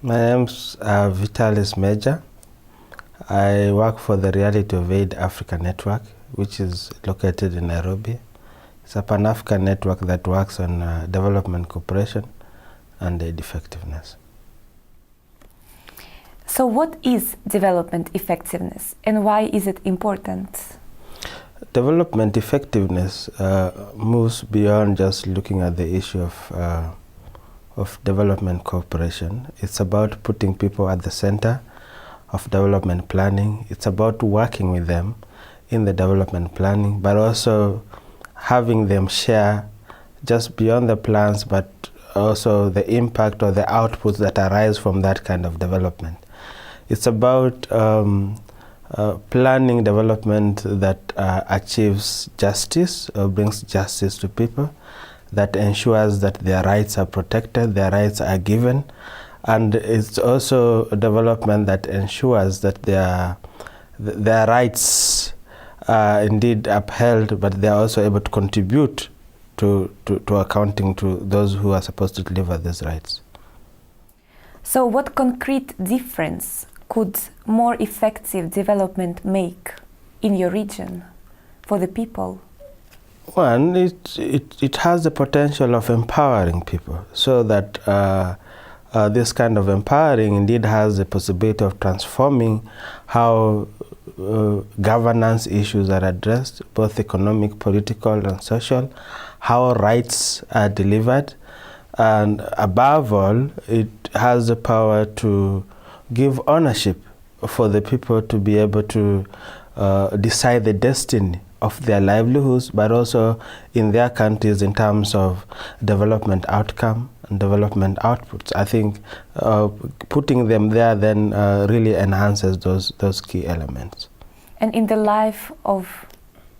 My name's Vitalice Meja. I work for the Reality of Aid Africa Network, which is located in Nairobi. It's a Pan-African network that works on development cooperation and aid effectiveness. So what is development effectiveness and why is it important? Development effectiveness moves beyond just looking at the issue of development cooperation. It's about putting people at the center of development planning. It's about working with them in the development planning, but also having them share just beyond the plans, but also the impact or the outputs that arise from that kind of development. It's about planning development that achieves justice or brings justice to people, that ensures that their rights are protected, their rights are given, and it's also a development that ensures that their rights are indeed upheld, but they are also able to contribute to accounting to those who are supposed to deliver these rights. So what concrete difference could more effective development make in your region for the people? One, it has the potential of empowering people, so that this kind of empowering indeed has the possibility of transforming how governance issues are addressed, both economic, political, and social, how rights are delivered, and above all, it has the power to give ownership for the people to be able to decide the destiny of their livelihoods, but also in their countries in terms of development outcome and development outputs. I think putting them there then really enhances those key elements. And in the life of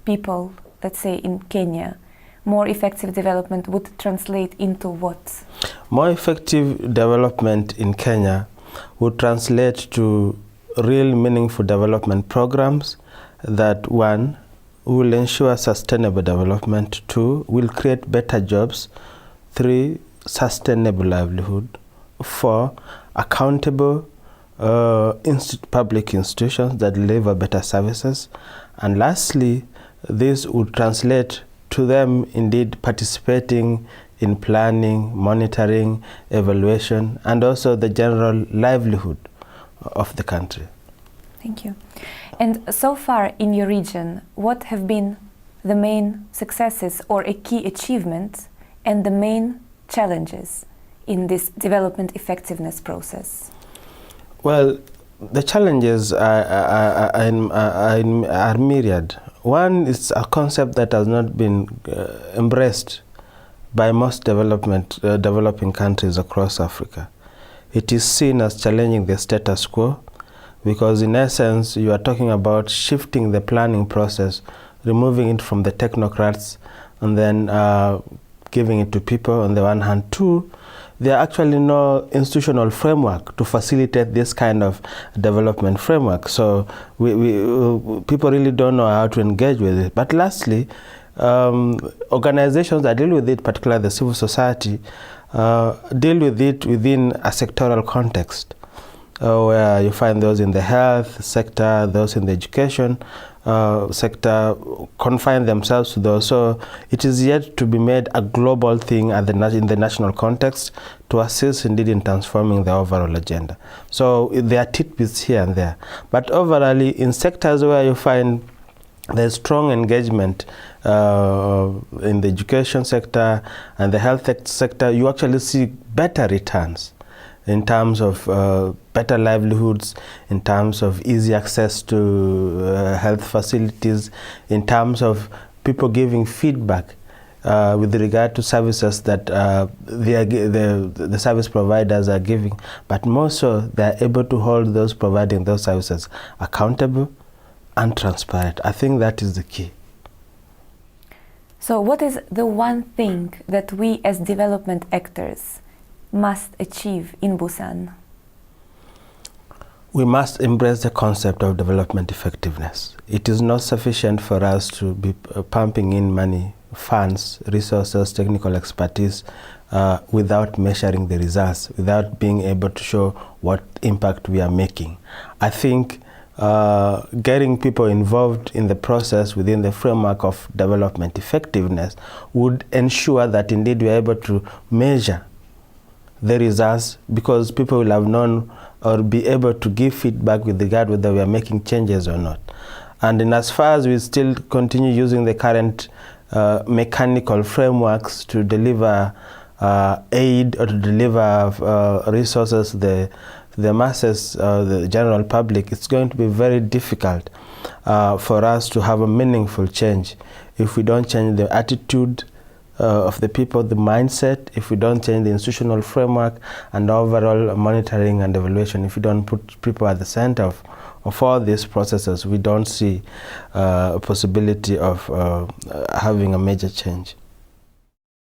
people, let's say in Kenya, more effective development would translate into what? More effective development in Kenya would translate to real meaningful development programs that, one, will ensure sustainable development, two, will create better jobs, three, sustainable livelihood, four, accountable public institutions that deliver better services, and lastly, this would translate to them indeed participating in planning, monitoring, evaluation, and also the general livelihood of the country. Thank you. And so far in your region, what have been the main successes or a key achievement and the main challenges in this development effectiveness process? Well, the challenges are myriad. One is a concept that has not been embraced by most developing countries across Africa. It is seen as challenging the status quo, because in essence you are talking about shifting the planning process, removing it from the technocrats and then giving it to people on the one hand. Two, there are actually no institutional framework to facilitate this kind of development framework. So people really don't know how to engage with it. But lastly, organizations that deal with it, particularly the civil society, deal with it within a sectoral context, where you find those in the health sector, those in the education sector confine themselves to those. So it is yet to be made a global thing in the national context to assist indeed in transforming the overall agenda. So there are tidbits here and there. But overall, in sectors where you find there's strong engagement in the education sector and the health sector, you actually see better returns in terms of better livelihoods, in terms of easy access to health facilities, in terms of people giving feedback with regard to services that the service providers are giving. But more so, they are able to hold those providing those services accountable and transparent. I think that is the key. So what is the one thing that we as development actors must achieve in Busan? We must embrace the concept of development effectiveness. It is not sufficient for us to be pumping in money funds, resources, technical expertise without measuring the results, without being able to show what impact we are making. I think getting people involved in the process within the framework of development effectiveness would ensure that indeed we are able to measure the results, because people will have known or be able to give feedback with regard whether we are making changes or not. And in as far as we still continue using the current mechanical frameworks to deliver aid or to deliver resources to the masses, the general public, it's going to be very difficult for us to have a meaningful change if we don't change the attitude of the people, the mindset, if we don't change the institutional framework and overall monitoring and evaluation, if we don't put people at the center of all these processes, we don't see a possibility of having a major change.